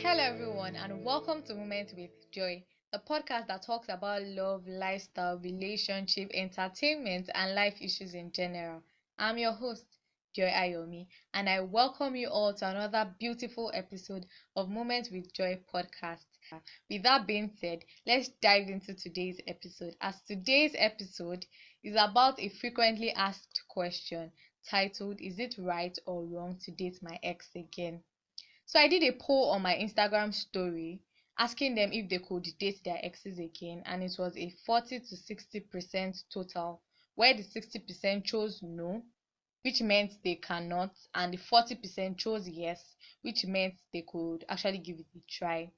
Hello, everyone, and welcome to Moment with Joy, the podcast that talks about love, lifestyle, relationship, entertainment, and life issues in general. I'm your host, Joy Ayomi, and I welcome you all to another beautiful episode of Moment with Joy podcast. With that being said, let's dive into today's episode. As today's episode is about a frequently asked question titled, "Is it right or wrong to date my ex again?" So I did a poll on my Instagram story asking them if they could date their exes again, and it was a 40 to 60% total, where the 60% chose no, which meant they cannot, and the 40% chose yes, which meant they could actually give it a try.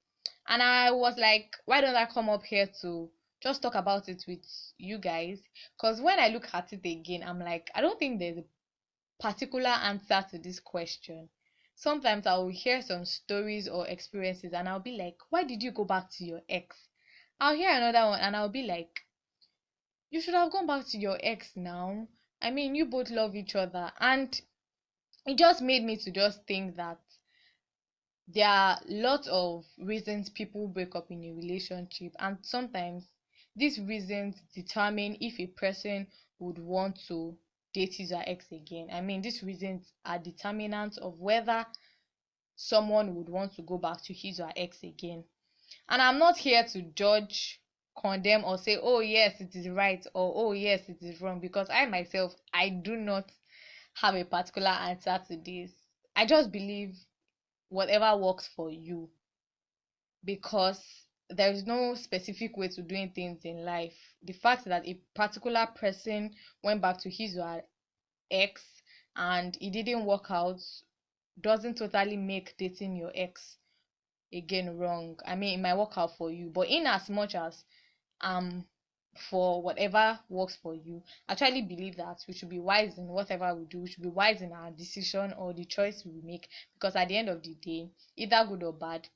And I was like, why don't I come up here to just talk about it with you guys? Because when I look at it again, I'm like, I don't think there's a particular answer to this question. Sometimes I will hear some stories or experiences and I'll be like, why did you go back to your ex? I'll hear another one and I'll be like, you should have gone back to your ex now. I mean, you both love each other. And it just made me to just think that there are lots of reasons people break up in a relationship, and sometimes these reasons determine if a person would want to date his or ex again. I mean, these reasons are determinants of whether someone would want to go back to his or ex again. And I'm not here to judge, condemn, or say, oh yes, it is right, or oh yes, it is wrong, because I myself, I do not have a particular answer to this. I just believe whatever works for you, because there is no specific way to doing things in life. The fact that a particular person went back to his or her ex and it didn't work out doesn't totally make dating your ex again wrong. I mean, it might work out for you, but in as much as um for whatever works for you, I actually believe that we should be wise in whatever we do. We should be wise in our decision or the choice we make, because at the end of the day, either good or bad,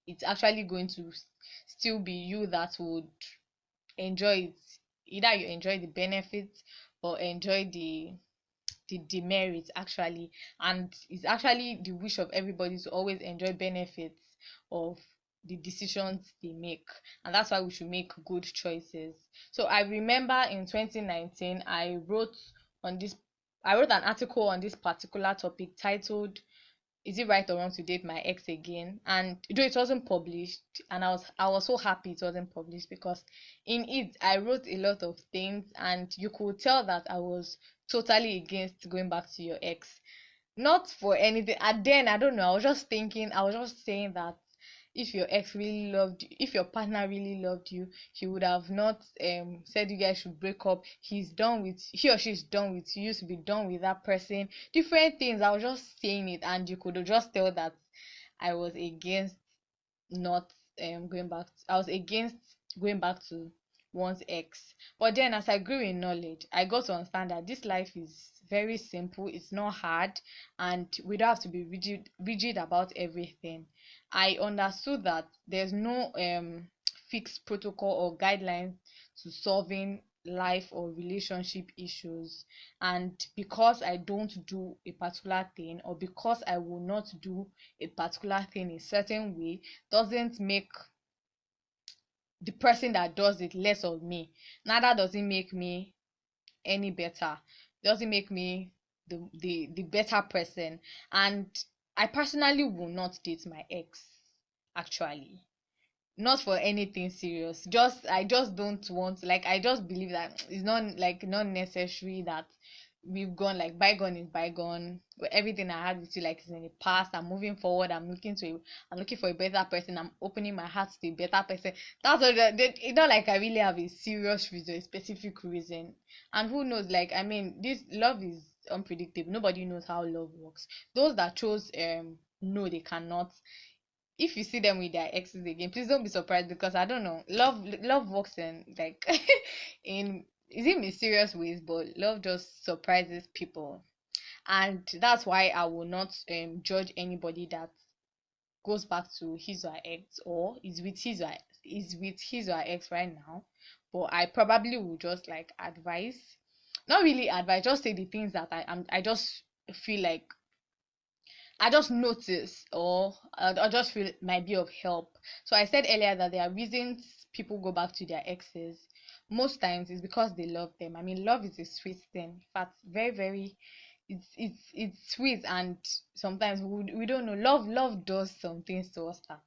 it's actually going to still be you that would enjoy it. Either you enjoy the benefits or enjoy the demerits actually. And it's actually the wish of everybody to always enjoy benefits of the decisions they make, and that's why we should make good choices. So I remember in 2019 on this I wrote an article on this particular topic titled, is it right or wrong to date my ex again? And though it wasn't published, and I was so happy it wasn't published, because in it I wrote a lot of things and you could tell that I was totally against going back to your ex. Not for anything. And then I don't know, I was just saying that if your ex really loved you, if your partner really loved you, he would have not said you guys should break up. He or she is done with you. You used to be done with that person. Different things. I was just saying it, and you could just tell that I was against not going back. I was against going back to one's ex. But then as I grew in knowledge, I got to understand that this life is very simple, it's not hard, and we don't have to be rigid about everything. I understood that there's no fixed protocol or guidelines to solving life or relationship issues. And because I don't do a particular thing, or because I will not do a particular thing a certain way, doesn't make the person that does it less of me. Neither does it make me any better. It doesn't make me the better person. And I personally will not date my ex, actually. Not for anything serious. I just don't want, like, I just believe that it's not necessary that we've gone, like, bygone is bygone. But everything I had with you, like, is in the past. I'm moving forward. I'm looking for a better person. I'm opening my heart to a better person. That's all. It's not like I really have a serious reason, a specific reason. And who knows? Like, I mean, this love is unpredictable. Nobody knows how love works. Those that chose no, they cannot. If you see them with their exes again, please don't be surprised, because I don't know. Love works in, like, in, is it mysterious ways, but love just surprises people. And that's why I will not judge anybody that goes back to his or her ex, or is with his or her ex right now. But I probably will just, like, advise, not really advise, just say the things that I just feel like I just notice, or I just feel it might be of help. So I said earlier that there are reasons people go back to their exes. Most times it's because they love them. I mean, love is a sweet thing. In fact, very, very, it's sweet, and sometimes we don't know. Love does some things to us that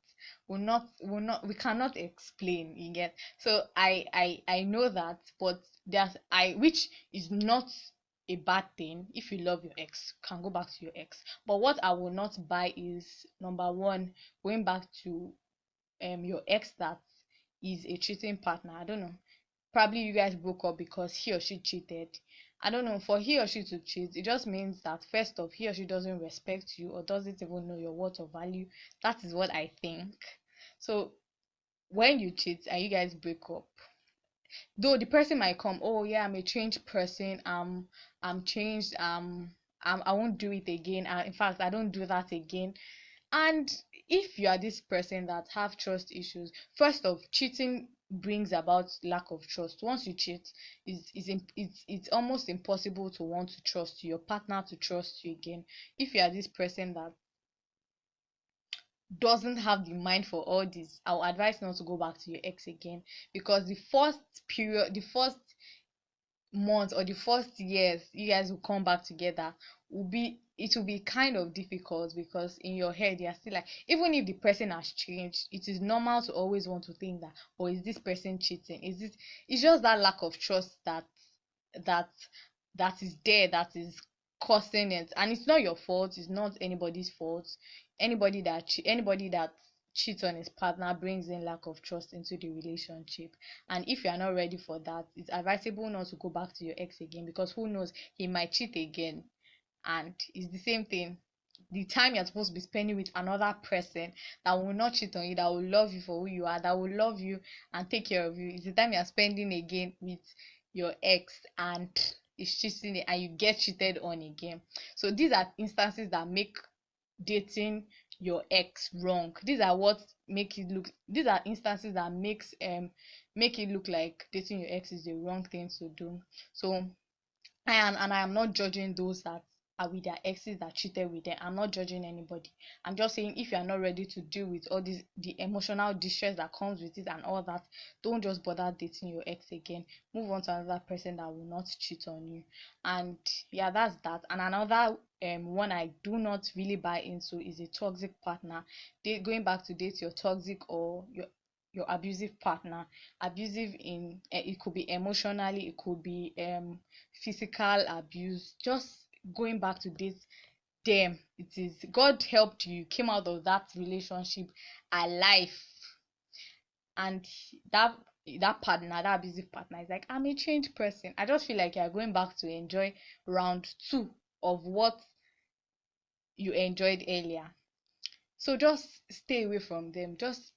we cannot explain. You get? So I know that, but there's I which is not a bad thing. If you love your ex, you can go back to your ex. But what I will not buy is, number one, going back to your ex that is a cheating partner. I don't know. Probably you guys broke up because he or she cheated. I don't know. For he or she to cheat, it just means that first off, he or she doesn't respect you or doesn't even know your worth or value. That is what I think. So when you cheat and you guys break up, though the person might come, oh yeah, I'm a changed person, I'm changed, I won't do it again, in fact, I don't do that again. And if you are this person that have trust issues, first of, cheating brings about lack of trust. Once you cheat, it's almost impossible to want to trust you, your partner to trust you again. If you are this person that doesn't have the mind for all this, I would advise not to go back to your ex again, because the first months or the first years you guys will come back together, will be kind of difficult, because in your head you're still like, even if the person has changed, it is normal to always want to think that, or is this person cheating, is this it's just that lack of trust that that is there, that is causing it. And it's not your fault, it's not anybody's fault. Anybody that cheats on his partner brings in lack of trust into the relationship. And if you are not ready for that, it's advisable not to go back to your ex again, because who knows, he might cheat again. And it's the same thing, the time you're supposed to be spending with another person that will not cheat on you, that will love you for who you are, that will love you and take care of you, is the time you're spending again with your ex, and is cheating and you get cheated on again. So these are instances that make dating your ex wrong. These are instances that make it look like dating your ex is the wrong thing to do. So I am not judging those that are with their exes that cheated with them. I'm not judging anybody. I'm just saying, if you are not ready to deal with all this, the emotional distress that comes with it and all that, don't just bother dating your ex again. Move on to another person that will not cheat on you. And yeah, that's that. And another one I do not really buy into is a toxic partner. Going back to date your toxic or your abusive partner. Abusive in it could be emotionally, it could be physical abuse. Just going back to this, them, it is God helped you, came out of that relationship alive. And that partner, that abusive partner, is like, I'm a changed person. I just feel like you're going back to enjoy round two of what you enjoyed earlier. So just stay away from them. Just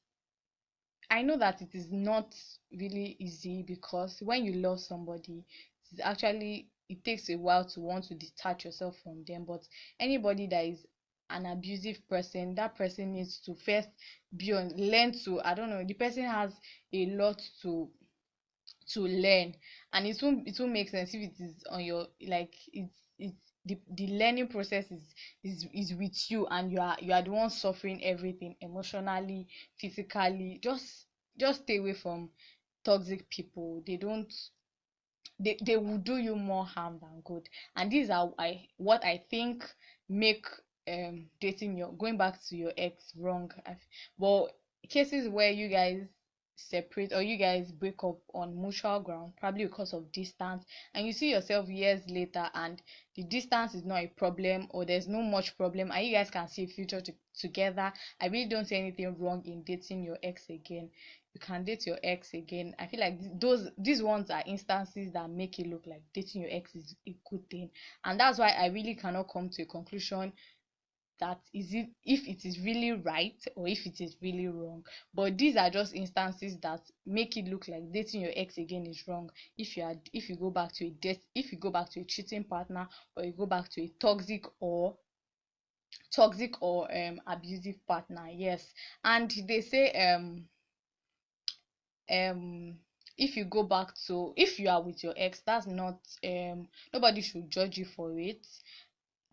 I know that it is not really easy, because when you love somebody, it's actually, it takes a while to want to detach yourself from them. But anybody that is an abusive person, that person needs to first learn to, I don't know, the person has a lot to learn. And it won't make sense if it is on your, like, it's the learning process is with you, and you are the one suffering everything emotionally, physically. Just stay away from toxic people. They will do you more harm than good. And these are what I think make dating your going back to your ex wrong. But cases where you guys separate or you guys break up on mutual ground, probably because of distance, and you see yourself years later and the distance is not a problem, or there's no much problem, and you guys can see a future together, I really don't see anything wrong in dating your ex again. You can date your ex again. I feel like these ones are instances that make it look like dating your ex is a good thing. And that's why I really cannot come to a conclusion that is it if it is really right or if it is really wrong. But these are just instances that make it look like dating your ex again is wrong. If you go back to if you go back to a cheating partner, or you go back to a toxic or abusive partner. Yes. And they say um if you go back to if you are with your ex, that's not nobody should judge you for it.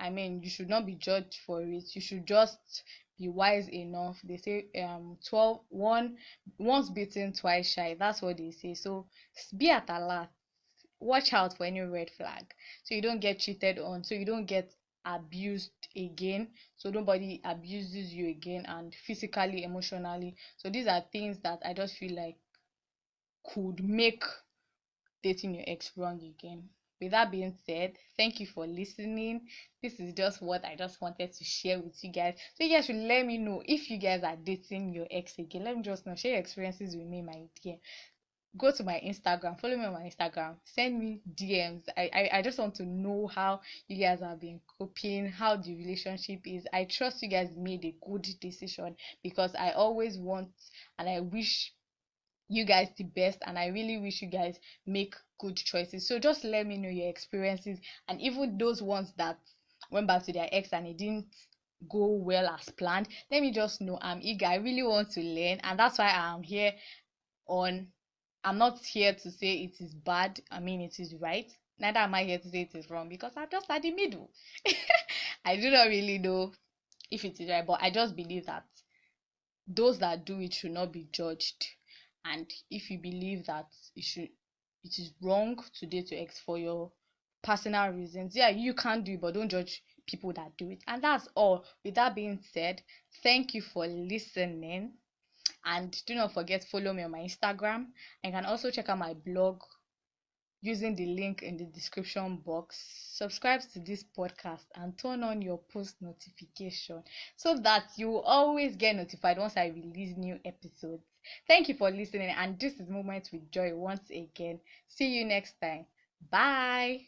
I mean, you should not be judged for it. You should just be wise enough. They say once bitten, twice shy. That's what they say. So be at alert. Watch out for any red flag so you don't get cheated on, so you don't get abused again, so nobody abuses you again, and physically, emotionally. So these are things that I just feel like could make dating your ex wrong again. With that being said, thank you for listening. This is just what I just wanted to share with you guys. So you guys should let me know if you guys are dating your ex again. Let me just know. Share your experiences with me, my dear. Go to my Instagram, follow me on my Instagram, send me DMs. I just want to know how you guys have been coping, how the relationship is. I trust you guys made a good decision, because I always want and I wish you guys the best, and I really wish you guys make good choices. So just let me know your experiences, and even those ones that went back to their ex and it didn't go well as planned, let me just know. I'm eager, I really want to learn, and that's why I'm here on. I'm not here to say it is bad. I mean, it is right. Neither am I here to say it is wrong, because I'm just at the middle. I do not really know if it is right, but I just believe that those that do it should not be judged. And if you believe that it is wrong to date your ex for your personal reasons, yeah, you can't do it, but don't judge people that do it. And that's all. With that being said, thank you for listening. And do not forget, follow me on my Instagram. You can also check out my blog using the link in the description box. Subscribe to this podcast and turn on your post notification so that you will always get notified once I release new episodes. Thank you for listening, and this is Moments with Joy once again. See you next time. Bye.